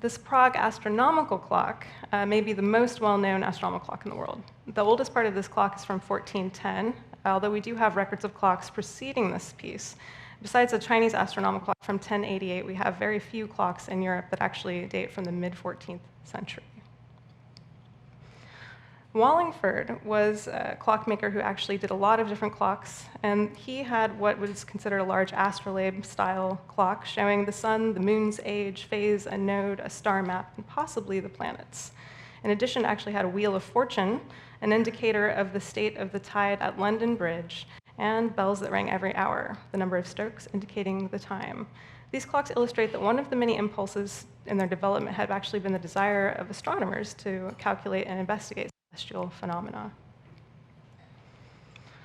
This Prague astronomical clock may be the most well-known astronomical clock in the world. The oldest part of this clock is from 1410, although we do have records of clocks preceding this piece. Besides a Chinese astronomical clock from 1088, we have very few clocks in Europe that actually date from the mid-14th century. Wallingford was a clockmaker who actually did a lot of different clocks, and he had what was considered a large astrolabe-style clock showing the sun, the moon's age, phase, a node, a star map, and possibly the planets. In addition, it actually had a wheel of fortune, an indicator of the state of the tide at London Bridge, and bells that rang every hour, the number of strokes indicating the time. These clocks illustrate that one of the many impulses in their development had actually been the desire of astronomers to calculate and investigate celestial phenomena.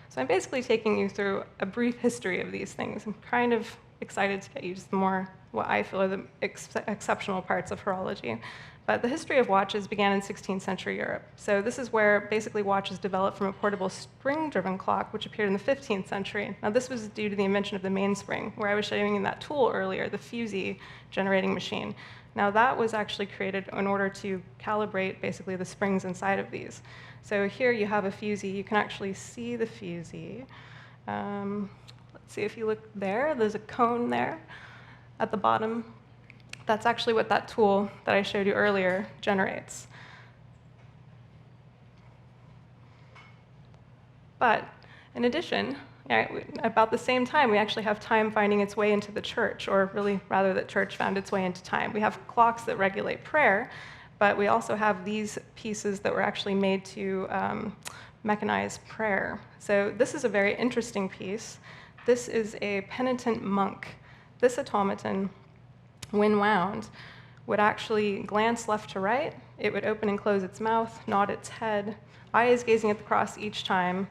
So I'm basically taking you through a brief history of these things. I'm kind of excited to get you to the more what I feel are the exceptional parts of horology. But the history of watches began in 16th century Europe. So this is where basically watches developed from a portable spring-driven clock, which appeared in the 15th century. Now this was due to the invention of the mainspring, where I was showing you that tool earlier, the fusee generating machine. Now that was actually created in order to calibrate basically the springs inside of these. So here you have a fusee. You can actually see the fusee. Let's see if you look there. There's a cone there at the bottom. That's actually what that tool that I showed you earlier generates. But in addition, about the same time, we actually have time finding its way into the church, or really rather that church found its way into time. We have clocks that regulate prayer, but we also have these pieces that were actually made to mechanize prayer. So this is a very interesting piece. This is a Penitent Monk. This automaton, when wound, would actually glance left to right. It would open and close its mouth, nod its head, eyes gazing at the cross each time,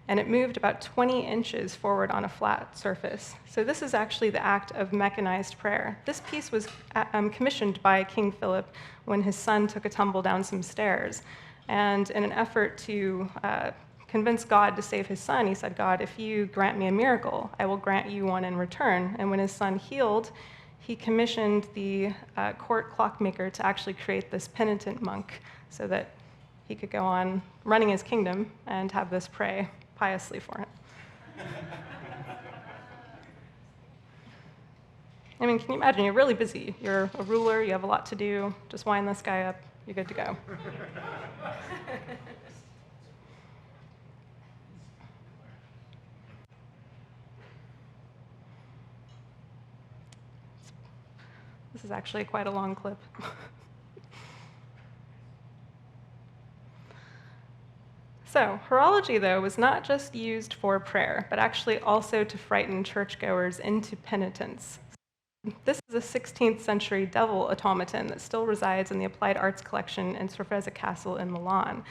and it moved about 20 inches forward on a flat surface. So this is actually the act of mechanized prayer. This piece was commissioned by King Philip when his son took a tumble down some stairs. And in an effort to convince God to save his son, he said, "God, if you grant me a miracle, I will grant you one in return." And when his son healed, he commissioned the court clockmaker to actually create this Penitent Monk so that he could go on running his kingdom and have this pray piously for him. I mean, can you imagine? You're really busy. You're a ruler. You have a lot to do. Just wind this guy up. You're good to go. This is actually quite a long clip. So horology, though, was not just used for prayer, but actually also to frighten churchgoers into penitence. This is a 16th century devil automaton that still resides in the Applied Arts Collection in Sorpresa Castle in Milan.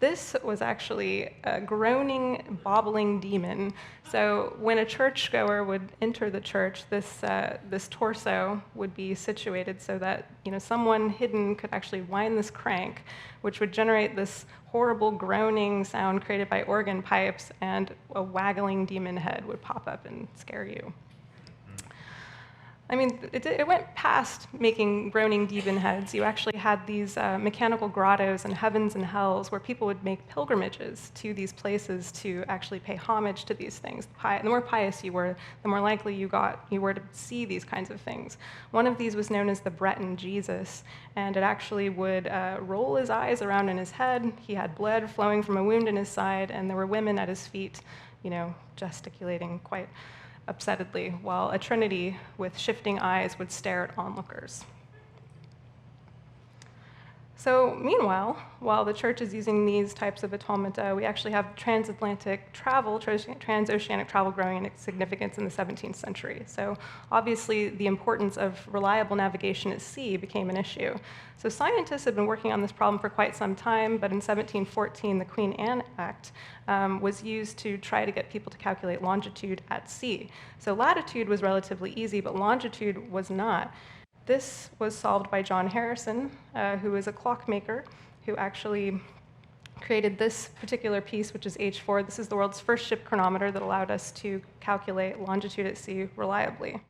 This was actually a groaning, bobbling demon. So when a churchgoer would enter the church, this torso would be situated so that someone hidden could actually wind this crank, which would generate this horrible groaning sound created by organ pipes, and a waggling demon head would pop up and scare you. I mean, it went past making groaning demon heads. You actually had these mechanical grottos and heavens and hells where people would make pilgrimages to these places to actually pay homage to these things. The more pious you were, the more likely you were to see these kinds of things. One of these was known as the Breton Jesus, and it actually would roll his eyes around in his head. He had blood flowing from a wound in his side, and there were women at his feet, gesticulating quite upsettedly, while a trinity with shifting eyes would stare at onlookers. So meanwhile, while the church is using these types of automata, we actually have transatlantic travel, transoceanic travel growing in significance in the 17th century. So obviously the importance of reliable navigation at sea became an issue. So scientists had been working on this problem for quite some time, but in 1714, the Queen Anne Act was used to try to get people to calculate longitude at sea. So latitude was relatively easy, but longitude was not. This was solved by John Harrison, who is a clockmaker, who actually created this particular piece, which is H4. This is the world's first ship chronometer that allowed us to calculate longitude at sea reliably.